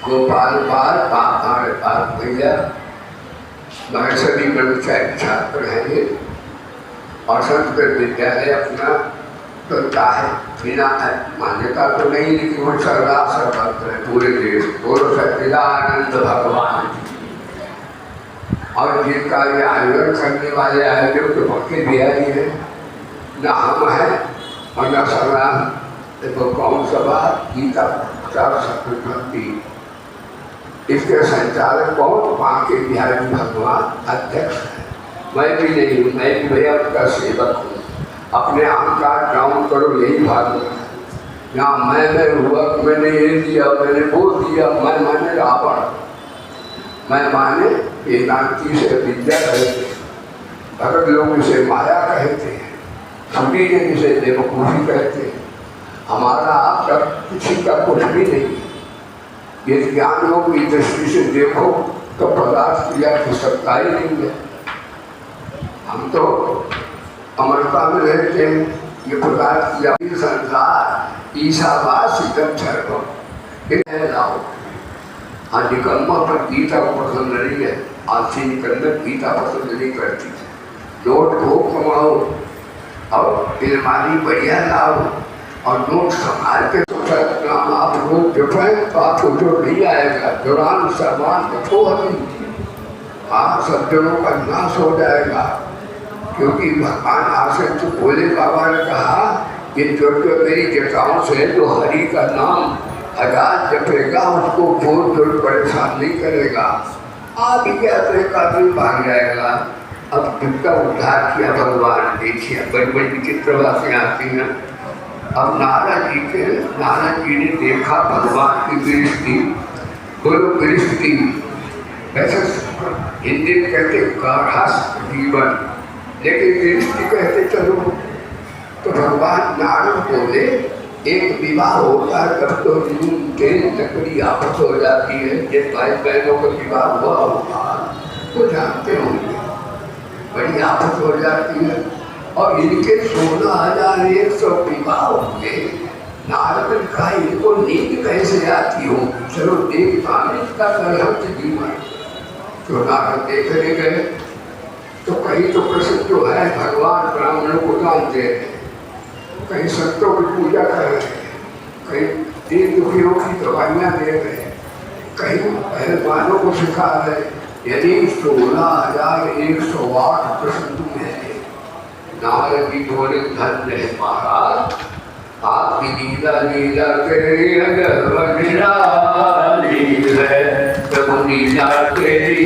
गोपाल पाल पाताड़ पाल भैया मैं सभी ब्रह्मचारी छात्र हैं ये और संस्कृत विद्यालय अपना चलता है बिना मान्यता तो नहीं, लेकिन वो सर्वा सर्वत्र है पूरे देश। बोलो सच्चिदानंद भगवान। और जिनका ये आयोजन करने वाले आयोजक तो भक्ति बिहारी है, न हम है और न सर्वा देखो कौन सभा गीता प्रचार भक्ति, इसके संचालक कौन? बांके बिहारी भगवान अध्यक्ष है। मैं भी नहीं हूँ, मैं भी भैया उनका सेवक हूँ। अपने अहंकार डाउन करो, यही भागवत है। यहाँ मैं हुआ, मैंने ये दिया, मैंने वो दिया। मैं माने रावण, मैं माने वेदांती से विद्या कहते, भगत लोग इसे माया कहते हैं, छुट्टी ने इसे देवकूफी कहते हैं। हमारा आपका किसी का कुछ भी नहीं है। ये ज्ञान योग की दृष्टि से देखो तो पदार्थ क्रिया की सत्ता ही नहीं है। हम तो अमरता में रहते हैं, ये पदार्थ क्रिया संसार ईशावास इदम सर्वम लाओ। हाँ, निकम्मा पर गीता को पसंद नहीं है, आलसी निकलकर गीता पसंद नहीं करती। नोट को कमाओ और अलमारी बढ़िया लाओ और नोट संभाल के नाम आप लोग जपें तो आपको जो नहीं आएगा दौरान सामान रखो अभी। हाँ, सब जनों का नाश हो जाएगा, क्योंकि भगवान आसे तो भोले बाबा ने कहा कि जो मेरी जटाओं से जो हरि का नाम हजार जपेगा उसको बहुत जोर परेशान नहीं करेगा। आप ही क्या का भी भाग जाएगा। अब जिनका उद्धार किया भगवान, देखिए बड़ी बड़ी विचित्र बातें आती हैं। अब नारद जी ने देखा भगवान की दृष्टि, बोलो दृष्टि वैसे हिंदी में कहते गाढ़ा जीवन, लेकिन दृष्टि कहते चलो। तो भगवान नारद बोले एक विवाह होता है तब तो ट्रेन तकड़ी आपस हो जाती है। ये भाई बहनों का विवाह हुआ होगा तो जानते होंगे, बड़ी आपस हो जाती है। और इनके 16,100 विवाह होंगे। नारद ने कहा इनको नींद कैसे आती हो, चलो देखता इसका करहत जीवन। तो नारद देखने गए तो कहीं तो प्रसिद्ध जो है भगवान ब्राह्मणों को दान दे रहे, कहीं संतों की पूजा कर रहे, कहीं दीन दुखियों की दवाइयाँ दे रहे, कहीं पहलवानों को सिखा रहे। यदि 16,108 प्रसिद्ध है। नारद जी बोले धन्य है महाराज, आपकी लीला लीला तेरी अजब निराली है, प्रभु लीला तेरी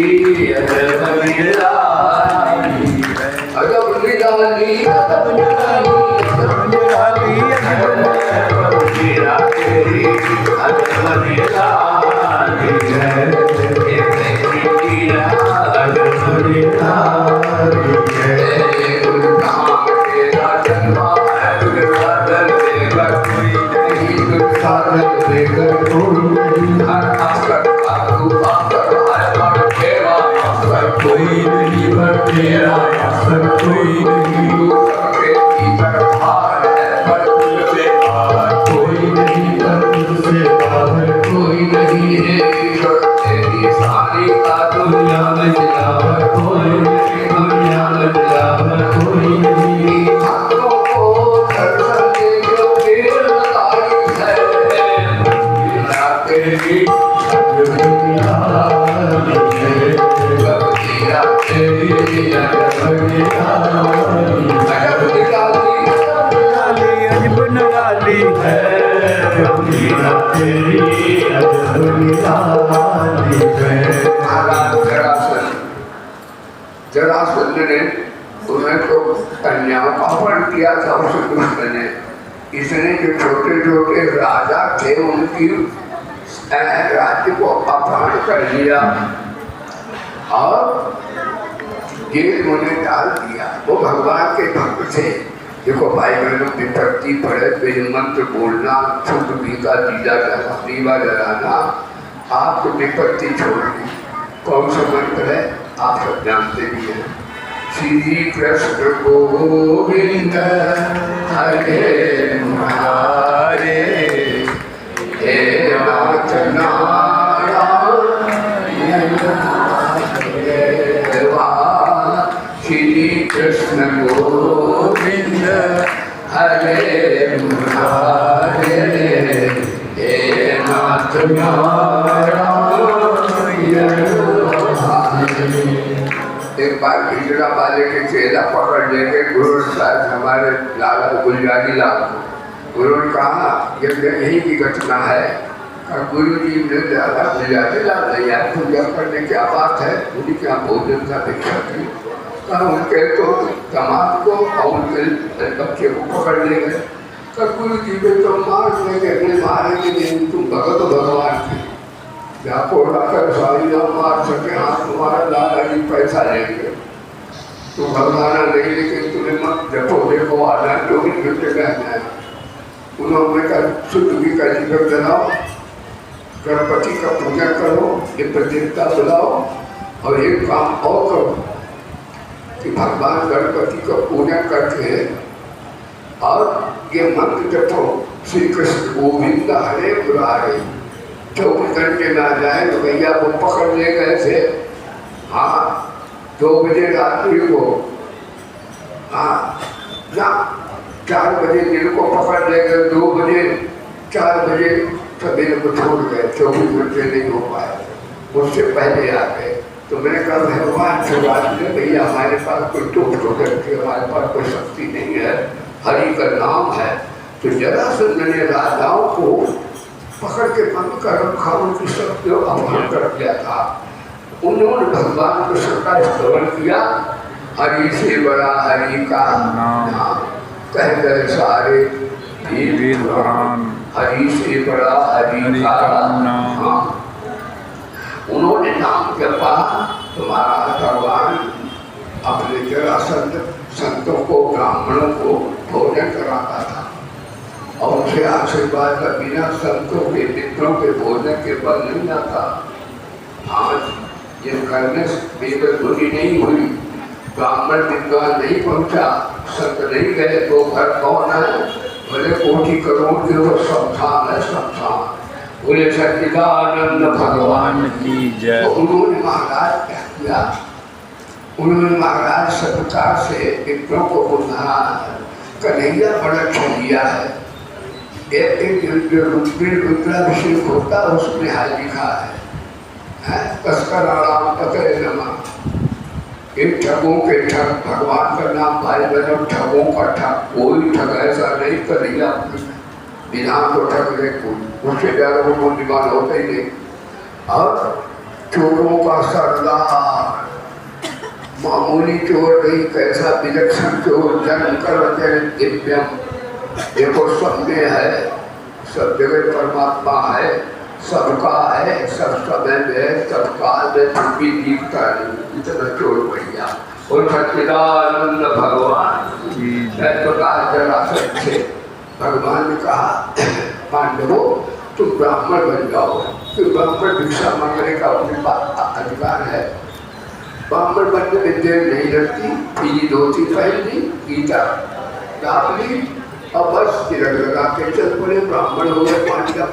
अजब निराली है, अजब लीला निराली अजब निराली अजब निराली अजब तेरी अजब निराली जय अजब निराली जय गुरुधाम तेरा जन्मा है गुरुसाधन देकर कोई नहीं गुरुसाधन देकर कोई नहीं हर अवसर का तू अवसर हर पर तेरा अवसर कोई नहीं पर तेरा अवसर कोई नहीं तू सबके भीतर बाहर है पर तुझसे बाहर कोई नहीं पर तुझसे बाहर कोई नहीं है ईश्वर तेरी सारी का दुनिया में मिलावट कोई नहीं दुनिया में मिलावट कोई नहीं भक्तों को दर्शन दे जो देर लगाई है मेरा तेरी अजब निराली है तेरा तेरी अजब निराली अजब निराली अजब निराली है मेरा तेरी अजब निराली है। जरासंध ने उन्हें तो कन्याओं का अपहरण किया था उस दुष्ट ने। इसने जो छोटे छोटे राजा थे उनकी राज्य को अपहरण कर लिया और जेल में डाल दिया। वो भगवान के भक्त थे। देखो भाई बहनों विपत्ति पड़े तो मंत्र बोलना शुद्ध का दीवा जलाना आपको विपत्ति छोड़नी। कौन सा मंत्र है आप सब जानते भी हैं। श्री कृष्ण गोविंद हरे मुरारे हे नाथ नारायण श्री कृष्ण गोविंद हरे मुरारे हे नाथ नारायण। एक बार पिछड़ा वाले के चेला पकड़ लेके गुरु साहब हमारे लाला गुलजारी लाल गुरु ने कहा यही की घटना है। गुरु जी ने लाला गुलजारी लाल यार पूजा करने क्या बात है उन्हीं क्या भोजन का भिक्षा की उनके तो दामाद को और उनके बच्चे को पकड़ ले गए। गुरु जी ने तो मार लेंगे मारेंगे नहीं तुम भगत भगवान की जाको लाकर सारी ना मार सके हाथ तुम्हारा लाला जी पैसा लेंगे तो भगवाना नहीं लेकिन तुम्हें मत जपो देखो आना 24 घंटे में आ जाए। उन्होंने कहा शुद्ध भी का जीवन जलाओ गणपति का पूजा करो नित्य देवता बुलाओ और एक काम और करो कि भगवान गणपति का पूजा करके और ये मंत्र जपो श्री कृष्ण गोविंद हरे मुरारे। 24 घंटे में आ जाए तो भैया वो पकड़ ले गए थे। हाँ 2 बजे रात्रि को हाँ ना 4 बजे दिन को पकड़ ले गए 2 बजे 4 बजे सवेरे को छोड़ गए। 24 घंटे नहीं हो पाए उससे पहले आ गए। तो मैंने कहा भगवान से बात में भैया हमारे पास कोई टोट करके हमारे पास कोई शक्ति नहीं है हरि का नाम है। तो जरासंध ने राजाओं को पकड़ के बंद कर रखा उनकी शक्ति अपमान कर दिया था। उन्होंने भगवान को श्रद्धा स्तवन किया हरि से बड़ा हरि का नाम कह गए सारे वीर पुराण हरि से बड़ा हरि का नाम। उन्होंने नाम जपा तुम्हारा भगवान अपने जरासंध संतों को ब्राह्मणों को भोजन कराता था और उनसे आशीर्वाद का बिना संतों के मित्रों के भोजन के बल नहीं आता। आज जिन घर में बेबुरी नहीं हुई ब्राह्मण विद्वान नहीं पहुंचा संत नहीं गए तो घर कौन है बोले कोटि करोड़ के वो शमशान है शमशान। बोले सच्चिदानंद भगवान की जय। तो उन्होंने महाराज क्या किया उन्होंने महाराज सत्कार से मित्रों को बुलाया कन्हैया बड़ा छलिया है। एक रुद्राभिषेक होता है उसमें हाल लिखा है तस्कर आराम पकड़े नमा। एक ठगों के ठग भगवान का नाम भाई बहनों ठगों का ठग कोई ठग ऐसा नहीं कन्हैया बिना को ठग ले कोई उससे ज़्यादा वो बुद्धिमान होता ही नहीं। और चोरों का सरदार मामूली चोर नहीं, कैसा विलक्षण चोर, जन्म कर दिव्यम। देखो सब में है, सब जगह परमात्मा है, सबका है, सब समय में है, सब काल में फिर भी दिखता नहीं, इतना चोर बढ़िया। और सच्चिदानंद भगवान प्रकाश जरासंध से भगवान ने कहा पांडवों तुम ब्राह्मण बन जाओ, फिर ब्राह्मण भिक्षा मांगने का अपने पास अधिकार है। ब्राह्मण बनने में देर नहीं लगती, पीली धोती पहन ली, गीता लाभ ली और बस तिलक लगा के चल पड़े, ब्राह्मण हो गए पांडव।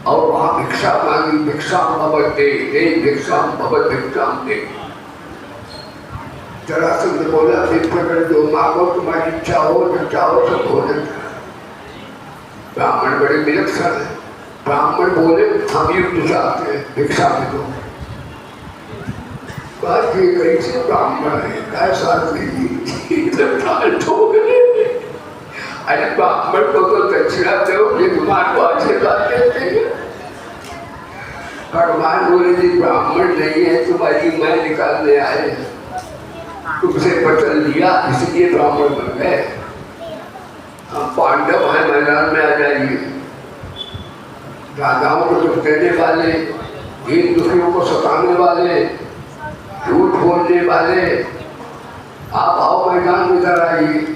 और वहाँ भिक्षा मांगी, भिक्षा भवते दे, भिक्षा भवत भिक्षाम दे। जरासंध बोला भिक्षाकर जो मांगो तुम्हारी इच्छा हो, जो चाहो सब भोजन। ब्राह्मण बड़े विलक्षण है, ब्राह्मण बोले हम युद्ध चाहते हैं, भिक्षा में दो। बात ये कैसे ब्राह्मण है, कैसा अरे ब्राह्मण को तो दक्षिणा दो, भगवान को आशीर्वाद देते हैं। भगवान बोले जी ब्राह्मण नहीं है, तुम्हारी मैं निकालने आए हैं, तुमसे बचन लिया इसलिए ब्राह्मण बन गए। हम पांडव हैं, मैदान में आ जाइए। राजाओं को दुख देने वाले, दीन दुखियों को सताने वाले, झूठ बोलने वाले, आप आओ मैदान में इधर आइए।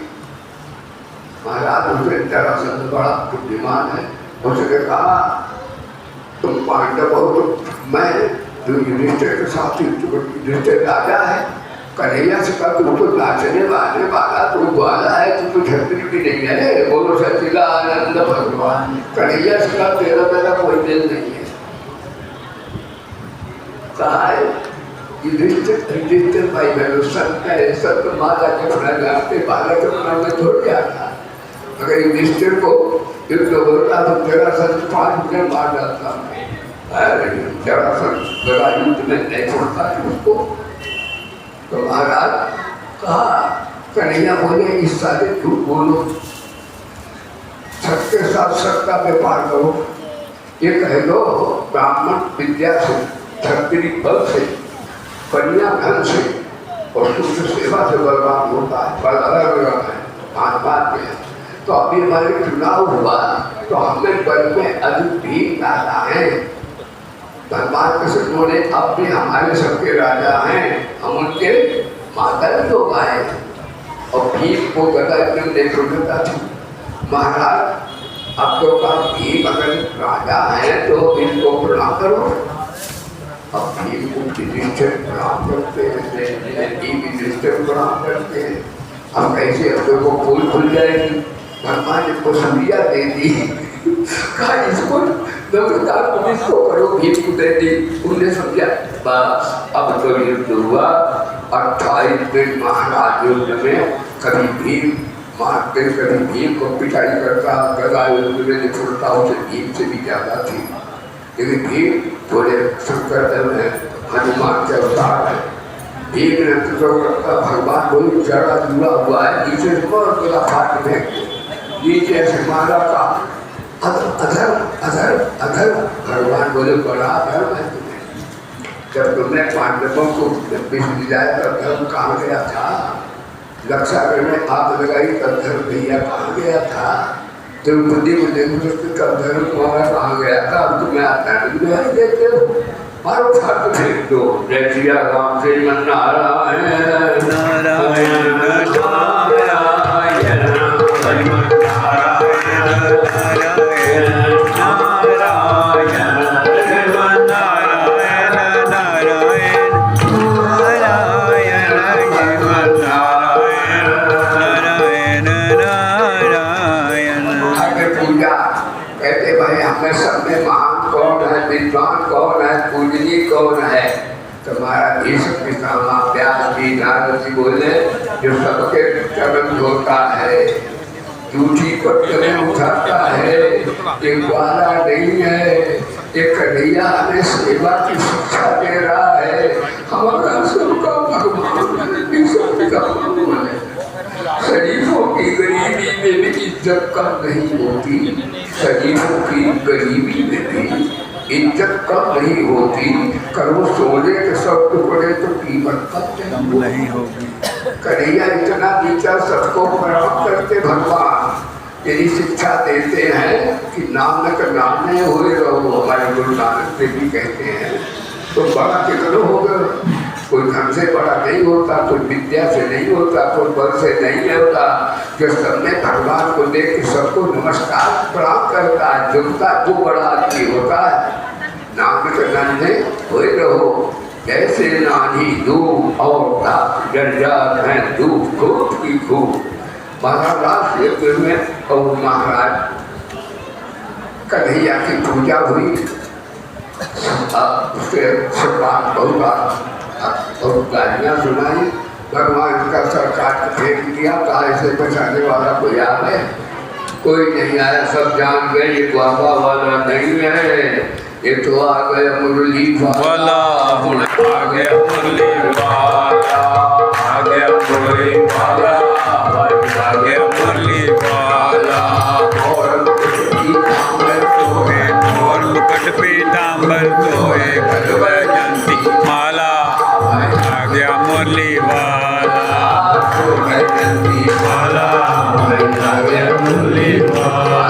महाराज उसने जरासंध बड़ा बुद्धिमान है, उसने कहा तुम पांडव हो तो मैं जो युधिष्ठिर के साथ युधिष्ठिर राजा है, कन्हैया से कहा तुम तो नाचने वाले वाला तुम वाला है, तुम तो क्षत्रिय भी नहीं है। बोलो सच्चिदानंद भगवान। कन्हैया से कहा तेरा मेरा कोई दिल नहीं है। कहा है युधिष्ठिर भाई बहनों संत है, संत माता के अपना जानते, बालक अपना में थोड़ी आता। अगर युधिष्ठिर को युद्ध होता तो जरासंध 5 मिनट मार डालता, जरासंध बड़ा युद्ध में नहीं छोड़ता उसको। तो महाराज कहा कन्हैया बोले इस सारे झूठ बोलो, सत्य के साथ सत्य का व्यापार करो। ये कह दो ब्राह्मण विद्या से, क्षत्रिय बल से, कन्या धन से और शुद्ध सेवा से बलवान होता है, बल अलग अलग है, बात में। तो अभी हमारे चुनाव हुआ तो हमें बल में अधिक भी ज्यादा है। भगवान कृष्ण बोले अब भी हमारे सबके राजा हैं, हम उनके माता लोग आए। और भीम को गदा क्यों नहीं छोड़ता था। महाराज अब तो का भीम अगर राजा है तो इनको प्रणाम करो। अब भीम को युधिष्ठिर प्रणाम करते हैं, युधिष्ठिर प्रणाम करते हैं। अब कैसे अपने को फूल खुल जाएगी। भगवान ने इसको संज्ञा दे दी, कहा इसको नम्रता पुलिस को करो, भीम को दे दी। उन्हें समझा बस अब तो युद्ध हुआ। 28 दिन महाराज युद्ध में कभी भीम मारते, कभी भीम को पिटाई करता, गदा युद्ध में छोड़ता, उसे भीम से भी ज्यादा थी। लेकिन भीम थोड़े शंकर देव है, हनुमान के अवतार है। भीम ने तो भगवान बोली जड़ा जुड़ा हुआ है, नीचे से गदा फाट फेंक दो, नीचे से मारा का अधर अधर अधर। भगवान बोले बड़ा धर्म है तुम्हें, जब तुमने पांडवों को विष दिलाया तब धर्म कहाँ गया था। रक्षा करने आग लगाई तब धर्म भैया कहाँ गया था। तुम बुद्धि को देखो तब धर्म तुम्हारा कहाँ गया था। अब तुम्हें आता है देखते हो, मारो फाट फेंक दो। जय श्री राम श्रीमन नारायण नारायण नारायण विद्वान कौन है, पूजनीय कौन है। तुम्हारा ईश पितामह व्यास जी नारद जी बोले जो सबके चरण धोता है, झूठी पत्थर उठाता है, एक वाला नहीं है, एक कन्हैया हमें सेवा की शिक्षा दे रहा है। हमारा सबका भगवान है। शरीफों की गरीबी में भी इज्जत कम नहीं होती, शरीफों की गरीबी में भी इज्जत कम नहीं होती। करो सोने के सब टुकड़े तो कीमत कम नहीं होगी। कन्हैया इतना नीचा सबको प्रणाम करते भगवान यदि शिक्षा देते हैं कि नानक नामे हुए रहो। हमारे गुरु नानक देव जी कहते हैं तो बड़ा कितना होगा। कोई धन से बड़ा नहीं होता, कोई विद्या से नहीं होता, कोई बल से नहीं होता। जो सब में भगवान को देख के सबको नमस्कार प्रणाम करता है, झुकता वो बड़ा आदमी होता है। नानक नामे हुए रहो जैसे नानी दूध और जर्जर है दूध खूब की खूब। महाराज में और महाराज कन्हैया की पूजा हुई। उसके बात बहुत गालियाँ सुनाई। भगवान का सरकार फेंक दिया। कहा इसे बचाने वाला कोई आ है? कोई नहीं आया। सब जान गए ये बाबा वाला नहीं है, ये तो आ गया मुरली वाला। आ गया मुरली वाला, आ गया मुरली वाला, आ गया मुरली वाला। और मुकुट पीतांबर सोए जयंती माला। आ गया मुरली वाला, जयंती माला। आ गया मुरली वाला,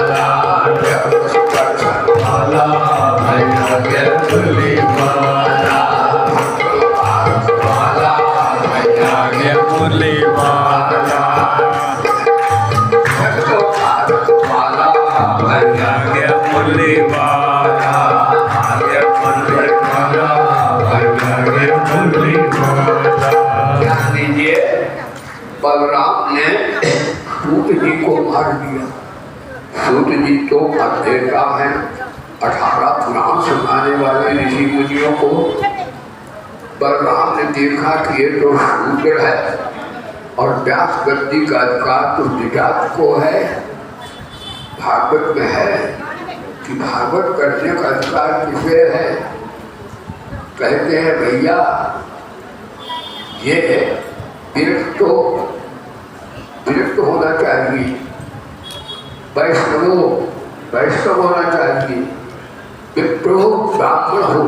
माला। आ गया मुरली वाला, माला। आ गया मुरली वाला, आ गया मुरली वाला, आ गया मुरली वाला, आ गया मुरली वाला। ध्यान दीजिए, बलराम ने सूत जी को मार दिया। सूत जी तो देवता है, 18 पुराण सुनाने वाले ऋषि मुनियों को। बलराम ने देखा कि ये तो शूद्र है और व्यास गद्दी का अधिकार तो निजात को है। भागवत में है कि भागवत करने का अधिकार किसे है? कहते हैं भैया ये विरक्त होना चाहिए, वैष्णव होना चाहिए, विप्रो ब्राह्मण हो।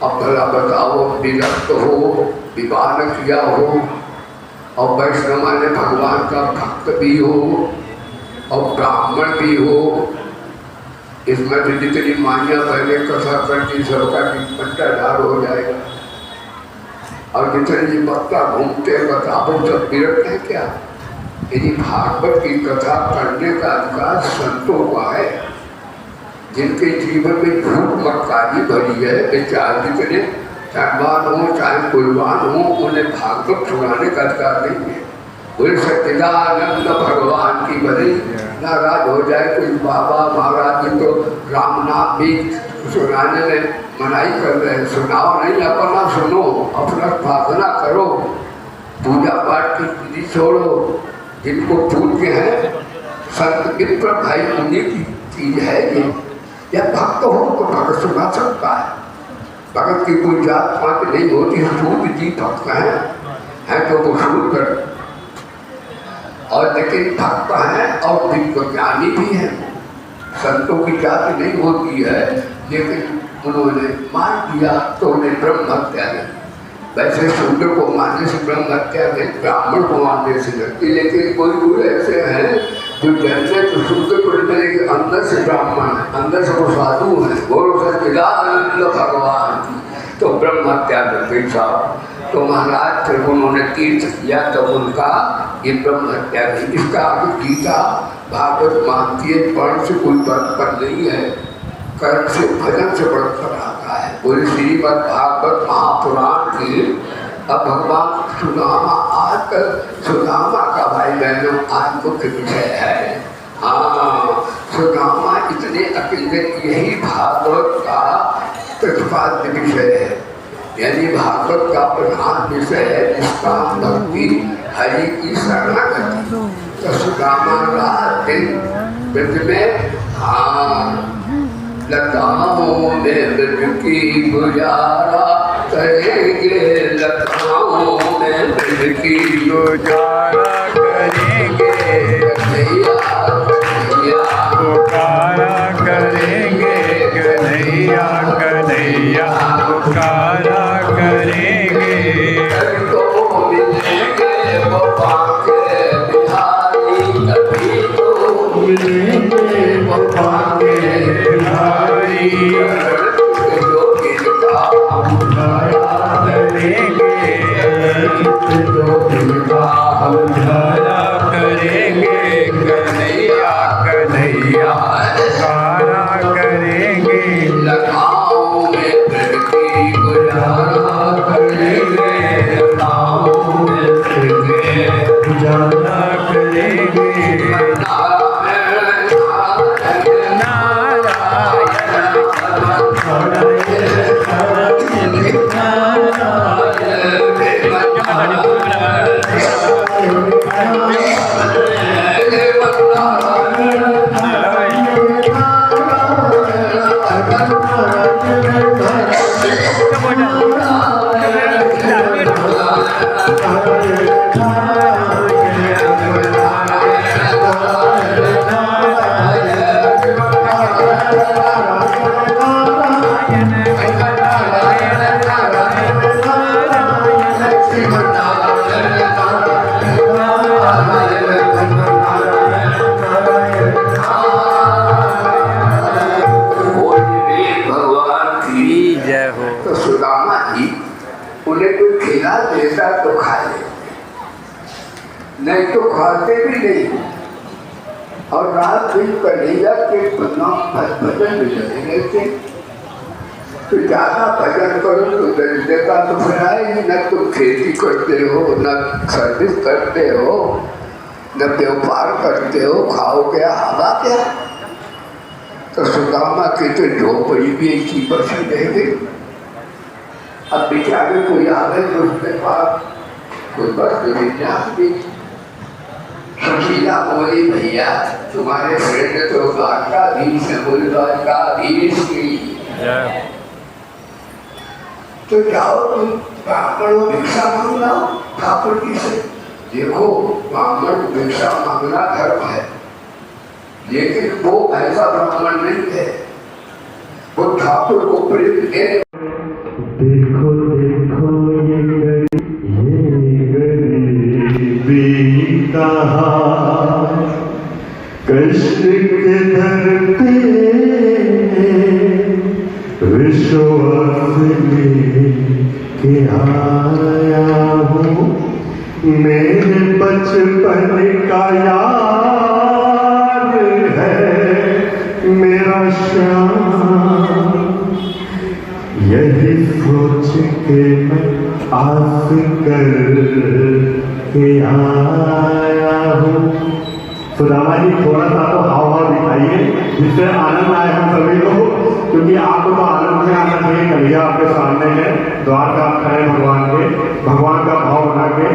अब भला बताओ, विरक्त हो, विवाह न किया हो और वैष्णव ने भगवान का भक्त भी हो और ब्राह्मण भी हो। इसमें तो जितनी मान्या पहले कथा करती सबका पट्टादार हो जाएगा। और जितने बक्ता घूमते बताओ सब विरक्त है क्या? यदि भागवत की कथा करने का अधिकार संतों का है, जिनके जीवन में झूठ मक्कारी भरी है, बेचार जितने चाहवान हो चाहे कुर्बान हो, उन्हें भागवत सुनाने का अधिकार नहीं है। बोले सच्चिदानंद भगवान की बड़ी नाराज हो जाए कोई बाबा महाराज जी तो राम नाम भी सुनाने में मनाही कर रहे हैं। सुनाओ नहीं, अपना सुनो, अपना प्रार्थना करो, पूजा पाठ की विधि छोड़ो। जिनको पूज्य है संत मित्र भाई उन्हीं की चीज है ये। या भक्त हो तो भक्त सुना सकता है। भगत की कोई जात पात नहीं होती। सूद जी भक्त हैं तो वो सूद कर, और लेकिन भक्त हैं और विज्ञानी भी हैं। संतों की जाति नहीं होती है, लेकिन उन्होंने मान दिया तो उन्हें ब्रह्म हत्या नहीं। वैसे शूद्र को मानने से ब्रह्म हत्या नहीं, ब्राह्मण को मानने से लगती। लेकिन कोई कोई ऐसे हैं जो जैसे तो शूद्र को लेकिन अंदर से ब्राह्मण है, अंदर से वो साधु है, बोलो सच्चिदानंद भगवान, तो ब्रह्म हत्या करते साहब। तो महाराज फिर उन्होंने तीर्थ किया तब उनका ये ब्रह्म हत्या नहीं। इसका आगे गीता भागवत मानती है, पढ़ से कोई पर नहीं है, कर्म से भजन से बढ़कर आता है। पूरी श्रीमद् भागवत महापुराण की अब भगवान सुदामा आकर सुदामा का भाई बहनों आज मुख्य विषय है। हाँ, सुदामा इतने अकेले, यही भागवत का प्रतिपाद्य विषय है, यानी भागवत का प्रधान विषय है जिसका भक्ति हरि की शरणागति। तो सुदामा रात दिन ब्रज में, हाँ, लताओं में ब्रज की गुजारा करेंगे, लताओं में ब्रज की गुजारा करेंगे, कन्हैया कन्हैया पुकारा करेंगे, मिलेंगे बाबा के बिहारी, जो इनका हम भला करेंगे, जो इनका हम भला करेंगे, कन्हैया कन्हैया सारा करेंगे, लखाओं में फिर की गुजारा करेंगे, लखाओं में फिर के गुजारा करेंगे। तो सुदामा जी उन्हें कोई खिला देता तो खा ले, नहीं तो खाते भी नहीं। और रात दिन कन्हैया के भजन में चले रहते, तो ज्यादा भजन करो तो दरिद्रता तो फिर आएगी। न तुम खेती करते हो, न सर्विस करते हो, न व्यापार करते हो, खाओ क्या हवा क्या। तो सुदामा की तो झोपड़ी भी एक ही बसी रह गई। अब बेचारे कोई आवे तो उसके पास कोई बस दी। सुशीला बोली भैया तुम्हारे फ्रेंड तो द्वारकाधीश है, बोले द्वारकाधीश की तो जाओ तुम ब्राह्मणों भिक्षा मांग लाओ ठाकुर जी से। देखो ब्राह्मण भिक्षा मांगना धर्म है, लेकिन वो ऐसा ब्राह्मण नहीं है, वो ठाकुर को प्रेम दे। देखो देखो ये गरीबी का हाल, कष्ट के दर पे विश्वास लेके आया हूँ। मेरे बचपन का यार है मेरा श्याम, यही सोच के मैं आस कर के आया हूँ। सुदामा जी थोड़ा सा तो हाव दिखाइए जिससे आनंद आए हम सभी लोग, क्योंकि आपको तो आनंद में आना चाहिए। कन्हैया आपके सामने है, द्वार का खड़े भगवान का भाव बना के।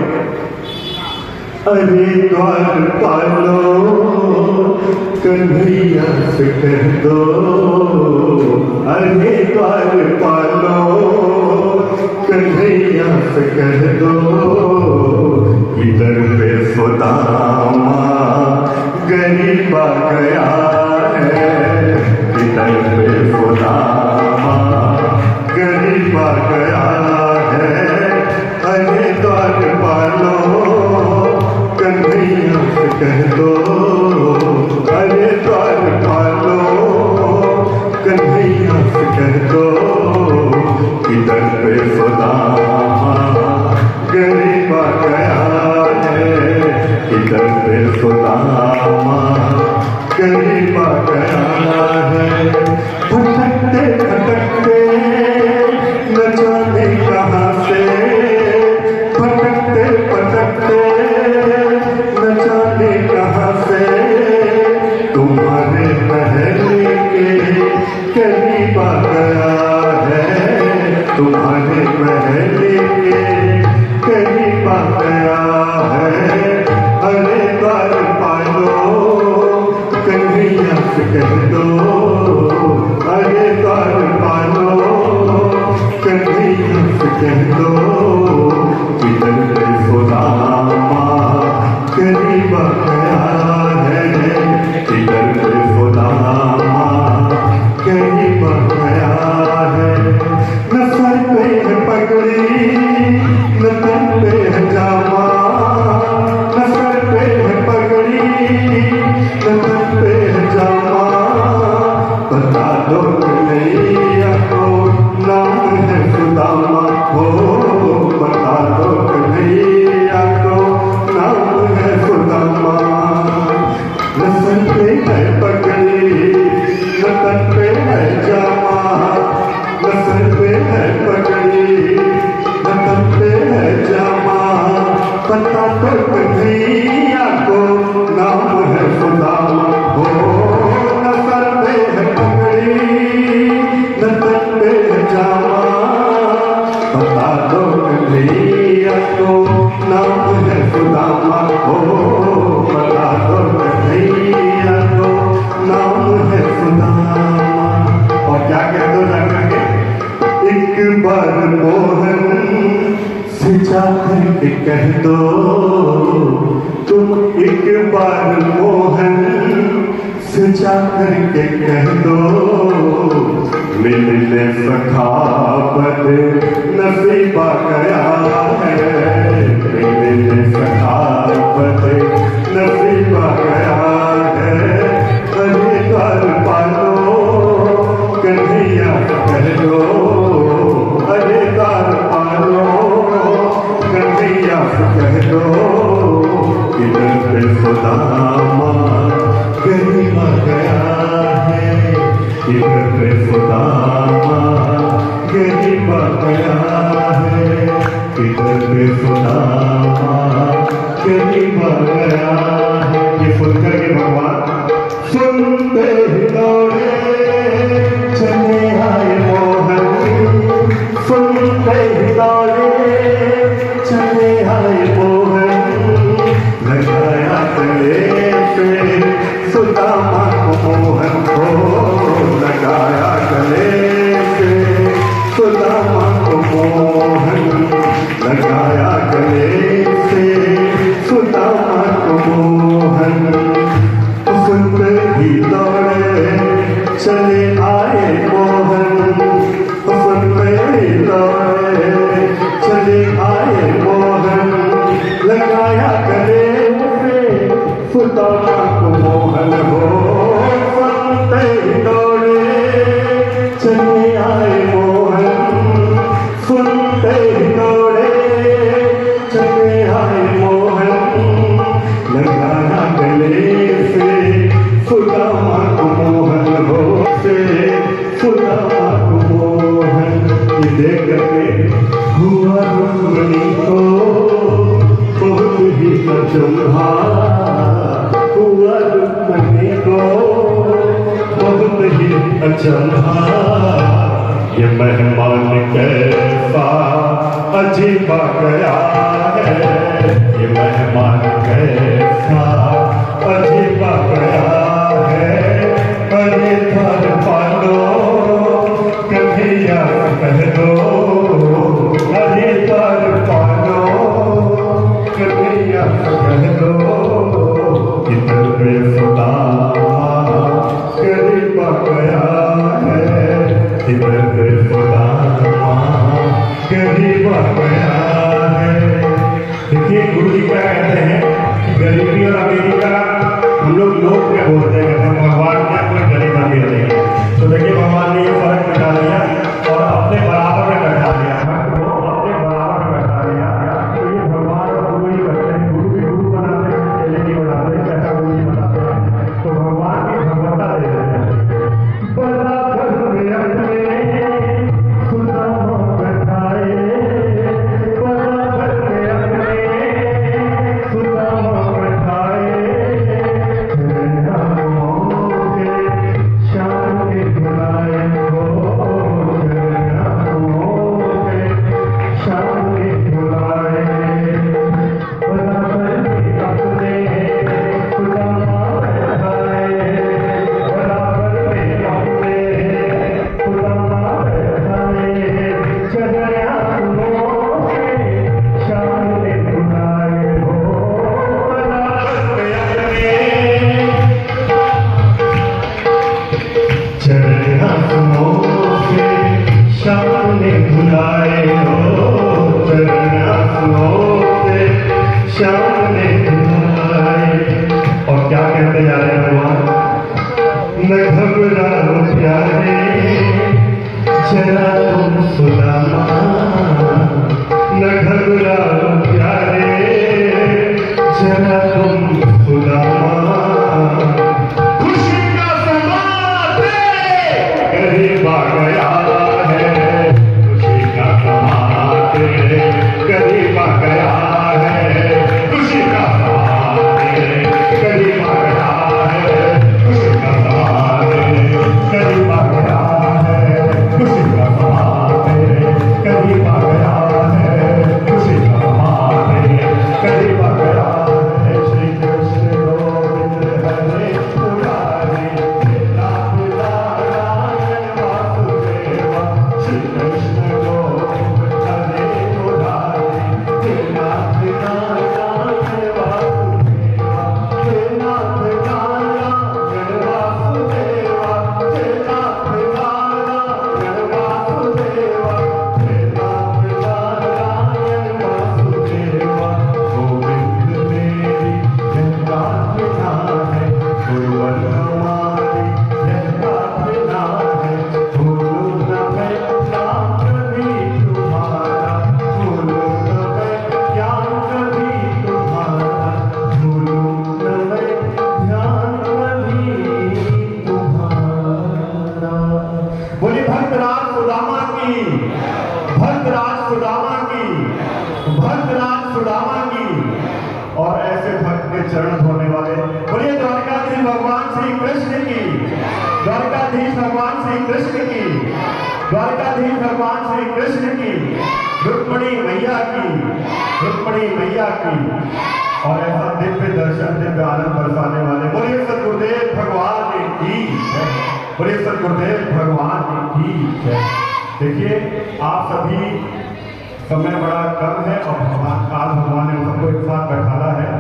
अरे द्वार पालो कन्हैया से कह दो, अरे द्वार पालो कन्हैया से कह दो, इधर पे सुदामा गरीब आ गया है, इधर पे सुदामा गरीब आ गया है। अरे द्वार पालो कन्हैया से कह दो, अरे द्वार पालो कन्हैया से कह दो, इधर पे सुदामा गरीब आ गया है, इधर पे सुदामा गरीब आ गया है। भटकते भटकते न जाने कहाँ से, भटकते भटकते न जाने कहाँ से, तुम्हारे महल के करीब आ गया है, तुम्हारे महल के करीब आ गया है। अरे द्वार पालो कन्हैया से कह दो, अरे द्वार कन्हैया को नाम है सुदामा हो। न सर पे है पगड़ी न तन पे है जामा, बता दो कन्हैया को नाम है सुदामा हो। बता दो कन्हैया को नाम है सुदामा। और क्या कह दो जाकर के, एक बार मोहन से जाकर के कह दो, तुम एक बार मोहन से जाकर के कह दो, मिलने सखावत नसीबा गया है। मिलने सखावत नसीबा गया है। अरे कर पालो कन्हैया कह दो, अरे कर पालो कन्हैया कह दो, इधर पे सुदामा कहीं आ गया है। इधर पे सुदामा कहीं आ गया है। इधर पे सुदामा कहीं आ गया है। ये सुनकर के भगवान सुनते ही दौड़े चले आए मोहन। सुनते ही दौड़े चले आए मोहन। लगाया गले से सुदामा को मोहन को, लगाया गले से सुदामा को मोहन। लगाया गले से सुदामा को मोहन। सुनते ही दौड़े चले आए मोहन। सुनते ही दौड़े चले आए मोहन। लगाया गले से सुदामा को मोहन हो। सुनते ही दौड़े चले आए मोहन। सुनते ही दौड़े चले आए मोहन। लगाया गले से सुदामा को मोहन हो। से सुदामा को मोहन। ये देख करके हुआ रुक्मिणी को बहुत ही अचंभा। हुआ रुक्मिणी को बहुत ही अचंभा। ये मेहमान कैसा अजीब आ गया है। ये मेहमान कैसा अजीब आ गया है। अरे धर पालो कन्हैया कह दो, अरे धर पालो कन्हैया कह दो, इधर पे सुदामा करीब आ गया है। इधर पे सुदामा करीब आ गया है। देखिए गुरु जी क्या कहते हैं, गरीबी और अमीरी का हम लोग क्या बोलते हैं, भगवान क्या कोई गरीब अमीर नहीं है। तो देखिए भगवान ने ये फर्क मिटा दिया और अपने बराबर में बैठा दिया। अपने बराबर में बैठा दिया। तो ये भगवान और गुरु ही करते हैं। गुरु भी गुरु बनाते हैं, चेले नहीं बनाते। कैसा गुरु जी बनाते हैं, के चरण धोने वाले। बोलिए द्वारकाधीश भगवान श्री कृष्ण की, द्वारकाधीश भगवान श्री कृष्ण की, द्वारकाधीश भगवान श्री कृष्ण की, रुक्मणी मैया की, रुक्मणी मैया की। और ऐसा दिव्य दर्शन, दिव्य आनंद बरसाने वाले। बोलिए सतगुरुदेव भगवान की जय, बोलिए सतगुरुदेव भगवान की जय। देखिए आप सभी, समय बड़ा कम है और भगवान ने सबको एक साथ बैठाला है।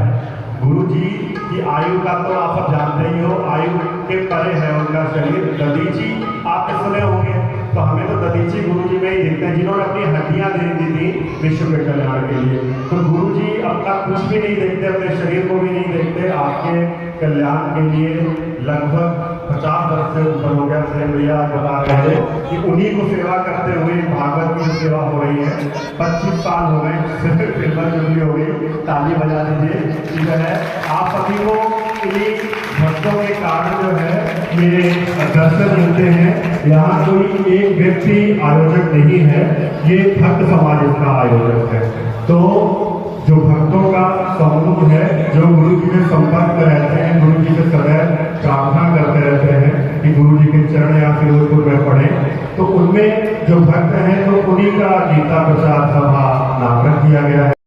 गुरु जी की आयु का तो आप सब जानते ही हो, आयु के परे है उनका शरीर। ददीची आपने सुने होंगे, तो हमें तो ददीची गुरु जी में ही दिखते हैं, जिन्होंने अपनी हड्डियां दे दी थी विश्व के कल्याण के लिए। तो गुरु जी अपना कुछ भी नहीं देखते, अपने शरीर को भी नहीं देखते, आपके कल्याण के लिए लगभग 50 वर्ष से ऊपर हो गया। से भैया बता रहे थे कि उन्हीं को सेवा करते हुए भागवत की सेवा हो रही है। 25 साल हो गए, फिल्म जुड़ी हो गई। ताली बजा दीजिए। ठीक है, आप सभी को इन्हीं भक्तों के कारण जो है ये दर्शन मिलते हैं। यहाँ कोई एक व्यक्ति आयोजक नहीं है, ये भक्त समाज इसका आयोजक है। तो जो भक्तों का समूह है, जो गुरु जी के संपर्क में रहते हैं, गुरु जी के सदैव प्रार्थना करते रहते हैं कि गुरु जी के चरण या फिरोजपुर में पढ़े, तो उनमें जो भक्त हैं तो उन्हीं का गीता प्रचार सभा नाम रख दिया गया है।